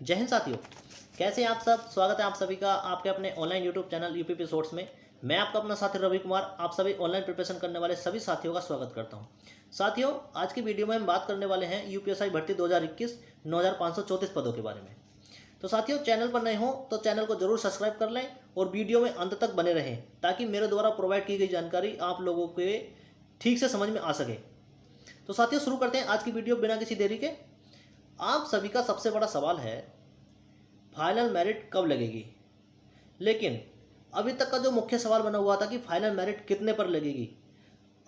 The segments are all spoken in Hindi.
जय हिंद साथियों। कैसे हैं आप सब। स्वागत है आप सभी का आपके अपने online YouTube channel UPP source में। मैं आपका अपना साथी रवि कुमार आप सभी ऑनलाइन प्रिपरेशन करने वाले सभी साथियों का स्वागत करता हूं। साथियों, आज की वीडियो में हम बात करने वाले हैं यूपीएसआई भर्ती 2021 9534 पदों के बारे में। तो साथियों, चैनल पर नए हो तो चैनल को जरूर सब्सक्राइब कर लें और वीडियो में अंत तक बने रहें ताकि मेरे द्वारा प्रोवाइड की गई जानकारी आप लोगों के ठीक से समझ में आ सके। तो साथियों, शुरू करते हैं आज की वीडियो बिना किसी देरी के। आप सभी का सबसे बड़ा सवाल है, फाइनल मेरिट कब लगेगी। लेकिन अभी तक का जो मुख्य सवाल बना हुआ था कि फाइनल मेरिट कितने पर लगेगी,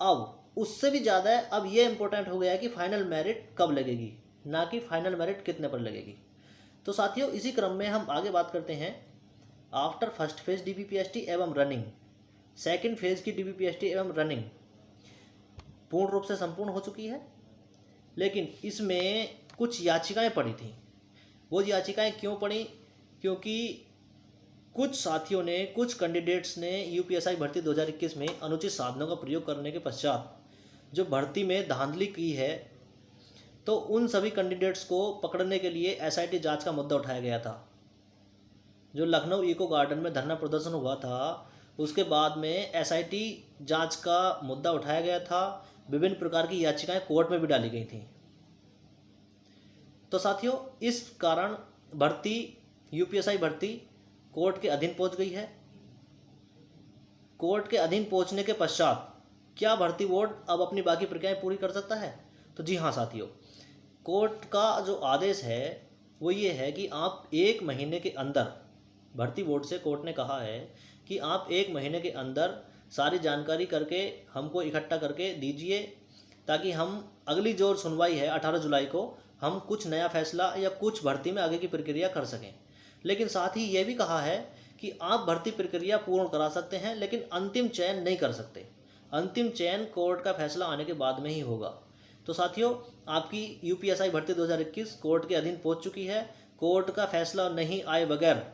अब उससे भी ज़्यादा है। अब ये इंपॉर्टेंट हो गया है कि फाइनल मेरिट कब लगेगी, ना कि फाइनल मेरिट कितने पर लगेगी। तो साथियों, इसी क्रम में हम आगे बात करते हैं। आफ्टर फर्स्ट फेज डीबीपीएसटी एवं रनिंग, सेकंड फेज की डीबीपीएसटी एवं रनिंग पूर्ण रूप से संपूर्ण हो चुकी है, लेकिन इसमें कुछ याचिकाएं पड़ी थी। वो याचिकाएं क्यों पड़ी? क्योंकि कुछ साथियों ने, कुछ कैंडिडेट्स ने यूपीएसआई भर्ती 2021 में अनुचित साधनों का प्रयोग करने के पश्चात जो भर्ती में धांधली की है, तो उन सभी कैंडिडेट्स को पकड़ने के लिए एसआईटी जांच का मुद्दा उठाया गया था। जो लखनऊ इको गार्डन में धरना प्रदर्शन हुआ था, उसके बाद में एसआईटी जांच का मुद्दा उठाया गया था। विभिन्न प्रकार की याचिकाएं कोर्ट में भी डाली गई थी। तो साथियों, इस कारण भर्ती, यूपीएसआई भर्ती कोर्ट के अधीन पहुंच गई है। कोर्ट के अधीन पहुंचने के पश्चात क्या भर्ती बोर्ड अब अपनी बाकी प्रक्रियाएं पूरी कर सकता है? तो जी हाँ साथियों, कोर्ट का जो आदेश है वो ये है कि आप 1 महीने के अंदर, भर्ती बोर्ड से कोर्ट ने कहा है कि आप 1 महीने के अंदर सारी जानकारी करके हमको इकट्ठा करके दीजिए, ताकि हम अगली जो सुनवाई है 18 जुलाई को, हम कुछ नया फैसला या कुछ भर्ती में आगे की प्रक्रिया कर सकें। लेकिन साथ ही ये भी कहा है कि आप भर्ती प्रक्रिया पूर्ण करा सकते हैं, लेकिन अंतिम चयन नहीं कर सकते। अंतिम चयन कोर्ट का फैसला आने के बाद में ही होगा। तो साथियों, आपकी यूपीएसआई भर्ती 2021 कोर्ट के अधीन पहुंच चुकी है। कोर्ट का फैसला नहीं आए बगैर,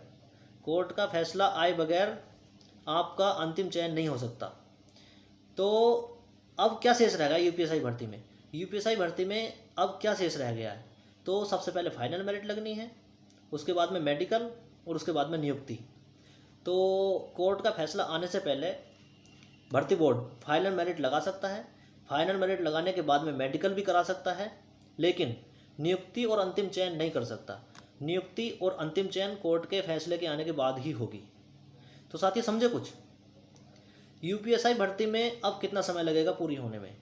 कोर्ट का फैसला आए बगैर आपका अंतिम चयन नहीं हो सकता। तो अब क्या शेष रहेगा यूपीएसआई भर्ती में? यूपीएसआई भर्ती में अब क्या शेष रह गया है? तो सबसे पहले फाइनल मेरिट लगनी है, उसके बाद में मेडिकल और उसके बाद में नियुक्ति। तो कोर्ट का फैसला आने से पहले भर्ती बोर्ड फाइनल मेरिट लगा सकता है। फाइनल मेरिट लगाने के बाद में मेडिकल भी करा सकता है, लेकिन नियुक्ति और अंतिम चयन नहीं कर सकता। नियुक्ति और अंतिम चयन कोर्ट के फैसले के आने के बाद ही होगी। तो साथ ही समझे कुछ, यूपीएसआई भर्ती में अब कितना समय लगेगा पूरी होने में?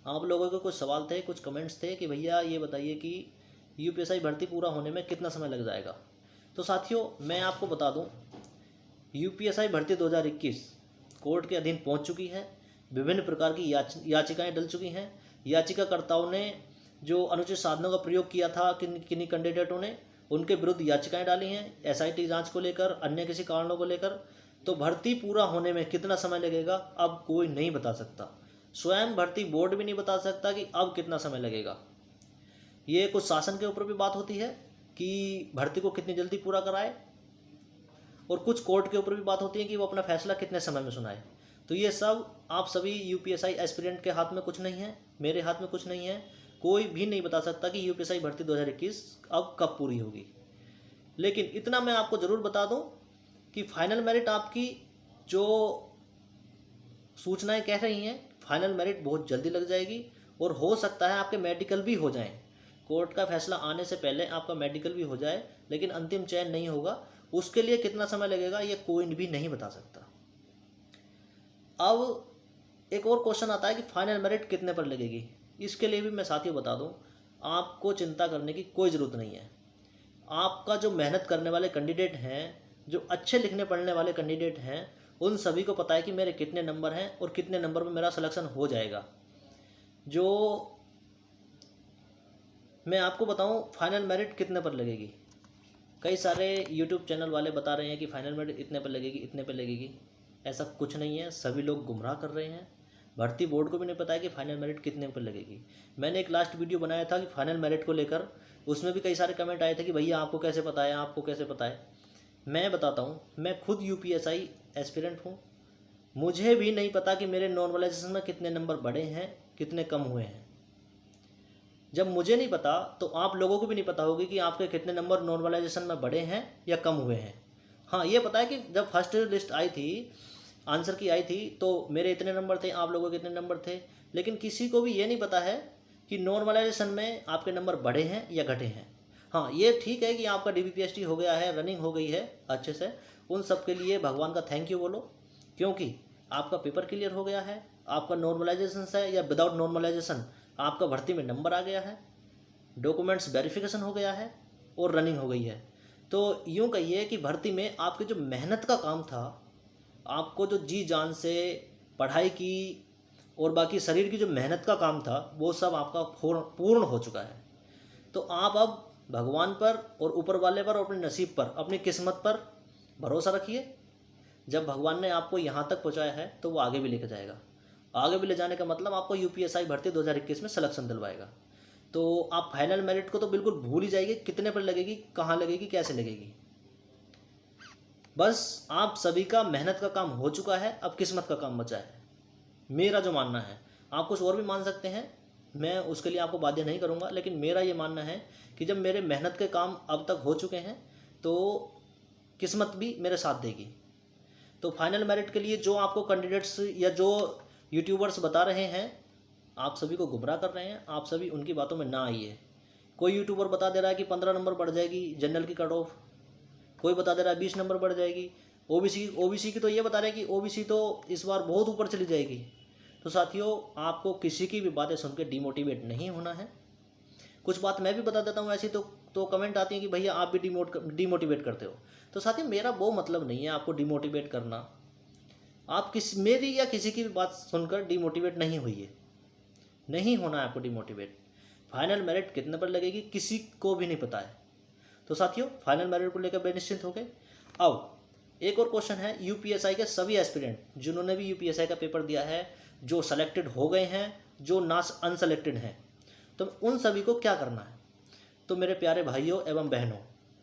आप लोगों के कुछ सवाल थे, कुछ कमेंट्स थे कि भैया ये बताइए कि यूपीएसआई भर्ती पूरा होने में कितना समय लग जाएगा। तो साथियों, मैं आपको बता दूं, यूपीएसआई भर्ती 2021 कोर्ट के अधीन पहुंच चुकी है। विभिन्न प्रकार की याचिकाएं डल चुकी हैं। याचिकाकर्ताओं ने जो अनुचित साधनों का प्रयोग किया था किन्हीं कैंडिडेटों ने, उनके विरुद्ध याचिकाएं डाली हैं एसआईटी जांच को लेकर, अन्य किसी कारणों को लेकर। तो भर्ती पूरा होने में कितना समय लगेगा अब कोई नहीं बता सकता। स्वयं भर्ती बोर्ड भी नहीं बता सकता कि अब कितना समय लगेगा। ये कुछ शासन के ऊपर भी बात होती है कि भर्ती को कितनी जल्दी पूरा कराए, और कुछ कोर्ट के ऊपर भी बात होती है कि वो अपना फैसला कितने समय में सुनाए। तो ये सब आप सभी यूपीएसआई एस्पिरेंट के हाथ में कुछ नहीं है, मेरे हाथ में कुछ नहीं है। कोई भी नहीं बता सकता कि यूपीएसआई भर्ती 2021 अब कब पूरी होगी। लेकिन इतना मैं आपको ज़रूर बता दूं कि फाइनल मेरिट आपकी जो सूचनाएं कह रही हैं, फाइनल मेरिट बहुत जल्दी लग जाएगी, और हो सकता है आपके मेडिकल भी हो जाएं। कोर्ट का फैसला आने से पहले आपका मेडिकल भी हो जाए, लेकिन अंतिम चयन नहीं होगा। उसके लिए कितना समय लगेगा ये कोई भी नहीं बता सकता। अब एक और क्वेश्चन आता है कि फाइनल मेरिट कितने पर लगेगी। इसके लिए भी मैं साथियों बता दूं, आपको चिंता करने की कोई ज़रूरत नहीं है। आपका जो मेहनत करने वाले कैंडिडेट हैं, जो अच्छे लिखने पढ़ने वाले कैंडिडेट हैं, उन सभी को पता है कि मेरे कितने नंबर हैं और कितने नंबर में मेरा सिलेक्शन हो जाएगा। जो मैं आपको बताऊं, फाइनल मेरिट कितने पर लगेगी। कई सारे यूट्यूब चैनल वाले बता रहे हैं कि फाइनल मेरिट इतने पर लगेगी, इतने पर लगेगी। ऐसा कुछ नहीं है, सभी लोग गुमराह कर रहे हैं। भर्ती बोर्ड को भी नहीं पता है कि फाइनल मेरिट कितने पर लगेगी। मैंने एक लास्ट वीडियो बनाया था कि फाइनल मेरिट को लेकर, उसमें भी कई सारे कमेंट आए थे कि भैया आपको कैसे पता है, आपको कैसे पता है। मैं बताता हूँ, मैं खुद यूपीएसआई एस्पिरेंट हूँ। मुझे भी नहीं पता कि मेरे नॉर्मलाइजेशन में कितने नंबर बढ़े हैं, कितने कम हुए हैं। जब मुझे नहीं पता तो आप लोगों को भी नहीं पता होगी कि आपके कितने नंबर नॉर्मलाइजेशन में बढ़े हैं या कम हुए हैं। हाँ, ये पता है कि जब फर्स्ट लिस्ट आई थी, आंसर की आई थी, तो मेरे इतने नंबर थे, आप लोगों के इतने नंबर थे, लेकिन किसी को भी ये नहीं पता है कि नॉर्मलाइजेशन में आपके नंबर बढ़े हैं या घटे हैं। हाँ, ये ठीक है कि आपका DBPST हो गया है, रनिंग हो गई है अच्छे से, उन सब के लिए भगवान का थैंक यू बोलो, क्योंकि आपका पेपर क्लियर हो गया है, आपका नॉर्मलाइजेशन है या विदाउट नॉर्मलाइजेशन आपका भर्ती में नंबर आ गया है, डॉक्यूमेंट्स वेरिफिकेशन हो गया है और रनिंग हो गई है। तो यूँ कहिए कि भर्ती में आपकी जो मेहनत का काम था, आपको जो जी जान से पढ़ाई की और बाकी शरीर की जो मेहनत का काम था, वो सब आपका पूर्ण हो चुका है। तो आप अब भगवान पर और ऊपर वाले पर और अपने नसीब पर, अपनी किस्मत पर भरोसा रखिए। जब भगवान ने आपको यहाँ तक पहुँचाया है तो वो आगे भी लेके जाएगा। आगे भी ले जाने का मतलब आपको UPSI भर्ती 2021 में सिलेक्शन दिलवाएगा। तो आप फाइनल मेरिट को तो बिल्कुल भूल ही जाइए, कितने पर लगेगी, कहाँ लगेगी, कैसे लगेगी। बस आप सभी का मेहनत का काम हो चुका है, अब किस्मत का काम बचा है, मेरा जो मानना है। आप कुछ और भी मान सकते हैं, मैं उसके लिए आपको बाध्य नहीं करूँगा, लेकिन मेरा ये मानना है कि जब मेरे मेहनत के काम अब तक हो चुके हैं तो किस्मत भी मेरे साथ देगी। तो फाइनल मेरिट के लिए जो आपको कैंडिडेट्स या जो यूट्यूबर्स बता रहे हैं, आप सभी को गुमराह कर रहे हैं, आप सभी उनकी बातों में ना आइए। कोई यूट्यूबर बता दे रहा है कि 15 नंबर बढ़ जाएगी जनरल की कट ऑफ, कोई बता दे रहा है 20 नंबर बढ़ जाएगी। ओबीसी की तो ये बता रहे हैं कि ओबीसी तो इस बार बहुत ऊपर चली जाएगी। तो साथियों, आपको किसी की भी बातें सुन के डिमोटिवेट नहीं होना है। कुछ बात मैं भी बता देता हूँ ऐसी, तो कमेंट आती है कि भैया आप भी डिमोटिवेट करते हो। तो साथियों, मेरा वो मतलब नहीं है आपको डिमोटिवेट करना। आप मेरी या किसी की भी बात सुनकर डिमोटिवेट नहीं हुई, नहीं होना है आपको डिमोटिवेट। फाइनल मेरिट कितने पर लगेगी किसी को भी नहीं पता है। तो साथियों, फाइनल मेरिट को लेकर बेनिश्चिंत हो गए। अब एक और क्वेश्चन है, UPSI के सभी एस्पिरेंट जिन्होंने भी UPSI का पेपर दिया है, जो सेलेक्टेड हो गए हैं, जो ना अनसेलेक्टेड हैं, तो उन सभी को क्या करना है। तो मेरे प्यारे भाइयों एवं बहनों,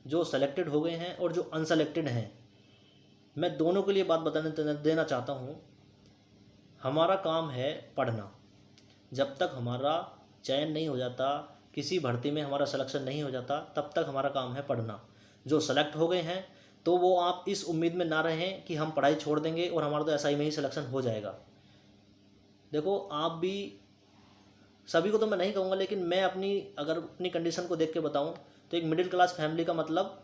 जो सेलेक्टेड हो गए हैं और जो अनसेलेक्टेड हैं, मैं दोनों के लिए बात बताने देना चाहता हूँ। हमारा काम है पढ़ना। जब तक हमारा चयन नहीं हो जाता, किसी भर्ती में हमारा सिलेक्शन नहीं हो जाता, तब तक हमारा काम है पढ़ना। जो सेलेक्ट हो गए हैं तो वो आप इस उम्मीद में ना रहें कि हम पढ़ाई छोड़ देंगे और हमारा तो SI में ही सिलेक्शन हो जाएगा। देखो, आप भी, सभी को तो मैं नहीं कहूँगा, लेकिन मैं अगर अपनी कंडीशन को देख के बताऊँ तो एक मिडिल क्लास फैमिली का मतलब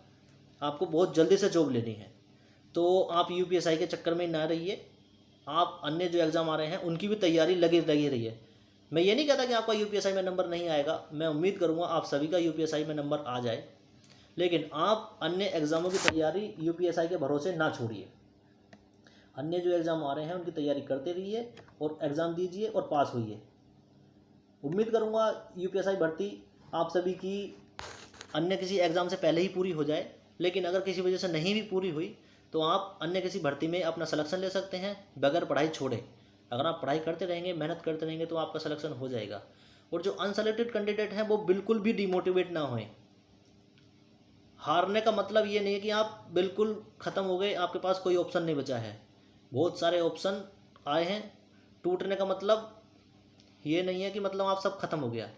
आपको बहुत जल्दी से जॉब लेनी है। तो आप UPSI के चक्कर में ना रहिए, आप अन्य जो एग्ज़ाम आ रहे हैं उनकी भी तैयारी लगी रही है। मैं ये नहीं कहता कि आपका UPSI में नंबर नहीं आएगा, मैं उम्मीद करूँगा आप सभी का UPSI में नंबर आ जाए, लेकिन आप अन्य एग्ज़ामों की तैयारी UPSI के भरोसे ना छोड़िए। अन्य जो एग्ज़ाम आ रहे हैं उनकी तैयारी करते रहिए और एग्ज़ाम दीजिए और पास होइए। उम्मीद करूँगा UPSI भर्ती आप सभी की अन्य किसी एग्ज़ाम से पहले ही पूरी हो जाए, लेकिन अगर किसी वजह से नहीं भी पूरी हुई तो आप अन्य किसी भर्ती में अपना सिलेक्शन ले सकते हैं बगैर पढ़ाई छोड़े। अगर आप पढ़ाई करते रहेंगे, मेहनत करते रहेंगे, तो आपका सिलेक्शन हो जाएगा। और जो अनसेलेक्टेड कैंडिडेट हैं वो बिल्कुल भी डिमोटिवेट ना होएं। हारने का मतलब ये नहीं है कि आप बिल्कुल ख़त्म हो गए, आपके पास कोई ऑप्शन नहीं बचा है। बहुत सारे ऑप्शन आए हैं। टूटने का मतलब ये नहीं है कि मतलब आप सब खत्म हो गया।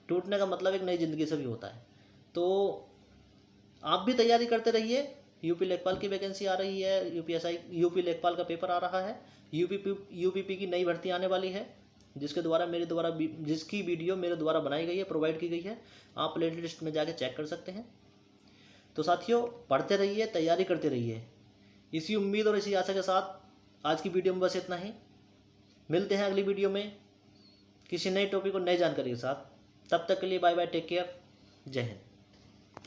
टूटने का मतलब एक नई ज़िंदगी से भी होता है। तो आप भी तैयारी करते रहिए। यूपी लेखपाल की वैकेंसी आ रही है, यूपी लेखपाल का पेपर आ रहा है, यूपीपी की नई भर्ती आने वाली है, जिसकी वीडियो मेरे द्वारा बनाई गई है, प्रोवाइड की गई है। आप प्ले लिस्ट में जाके चेक कर सकते हैं। तो साथियों, पढ़ते रहिए, तैयारी करते रहिए। इसी उम्मीद और इसी आशा के साथ आज की वीडियो में बस इतना ही। मिलते हैं अगली वीडियो में किसी नए टॉपिक और नई जानकारी के साथ। तब तक के लिए बाय बाय, टेक केयर, जय हिंद।